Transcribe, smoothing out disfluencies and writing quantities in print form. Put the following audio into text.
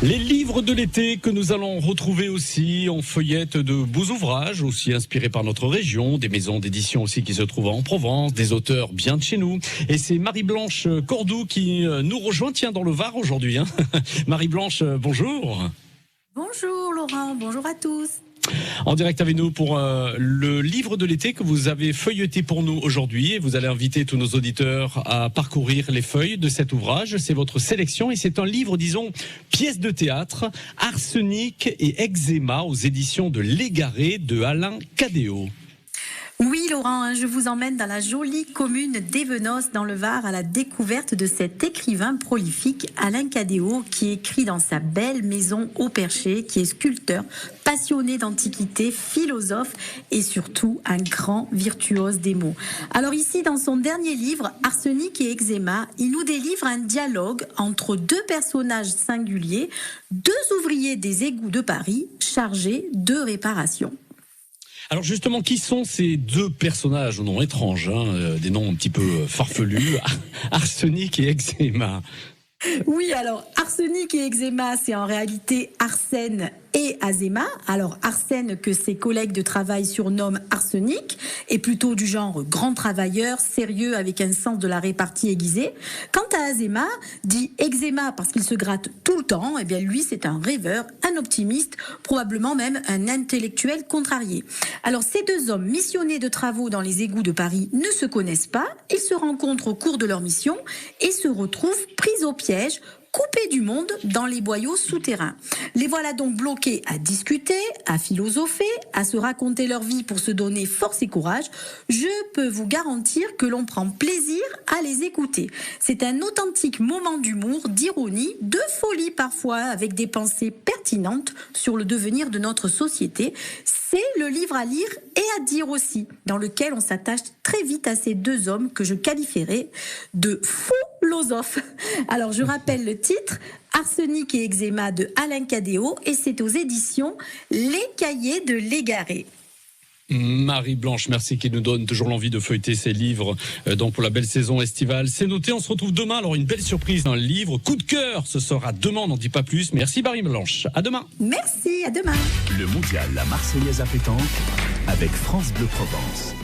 Les livres de l'été que nous allons retrouver aussi en feuillette de beaux ouvrages, aussi inspirés par notre région, des maisons d'édition aussi qui se trouvent en Provence, des auteurs bien de chez nous. Et c'est Marie-Blanche Cordoue qui nous rejoint, tiens, dans le Var aujourd'hui. Marie-Blanche, bonjour. Bonjour Laurent, bonjour à tous. En direct avec nous pour le livre de l'été que vous avez feuilleté pour nous aujourd'hui. Et vous allez inviter tous nos auditeurs à parcourir les feuilles de cet ouvrage. C'est votre sélection et c'est un livre, disons, pièce de théâtre, Arsenic et eczéma aux éditions de Légaré de Alain Cadéot. Oui Laurent, je vous emmène dans la jolie commune d'Évenos dans le Var à la découverte de cet écrivain prolifique Alain Cadéot qui écrit dans sa belle maison au Perché, qui est sculpteur, passionné d'antiquité, philosophe et surtout un grand virtuose des mots. Alors ici dans son dernier livre, Arsenic et eczéma, il nous délivre un dialogue entre deux personnages singuliers, deux ouvriers des égouts de Paris chargés de réparation. Alors justement, qui sont ces deux personnages aux noms étranges, des noms un petit peu farfelus, Arsenic et eczéma? Oui, alors Arsenic et eczéma, c'est en réalité Arsène et Azéma. Alors Arsène, que ses collègues de travail surnomment Arsenic, est plutôt du genre grand travailleur, sérieux, avec un sens de la répartie aiguisé. Quant à Azéma, dit eczéma parce qu'il se gratte tout le temps, eh bien lui c'est un rêveur, un optimiste, probablement même un intellectuel contrarié. Alors ces deux hommes missionnés de travaux dans les égouts de Paris ne se connaissent pas, ils se rencontrent au cours de leur mission et se retrouvent pris au piège, coupés du monde dans les boyaux souterrains. Les voilà donc bloqués à discuter, à philosopher, à se raconter leur vie pour se donner force et courage. Je peux vous garantir que l'on prend plaisir à les écouter. C'est un authentique moment d'humour, d'ironie, de folie parfois, avec des pensées pertinentes sur le devenir de notre société. C'est le livre à lire et à dire aussi, dans lequel on s'attache très vite à ces deux hommes que je qualifierais de philosophes. Alors je rappelle le titre, Arsenic et eczéma de Alain Cadéot, et c'est aux éditions Les Cahiers de Légaré. Marie-Blanche, merci, qui nous donne toujours l'envie de feuilleter ces livres donc pour la belle saison estivale. C'est noté, on se retrouve demain. Alors une belle surprise dans le livre, coup de cœur, ce sera demain, on n'en dit pas plus. Merci Marie-Blanche, à demain. Merci, à demain. Le mondial, la Marseillaise à pétanque avec France Bleu Provence.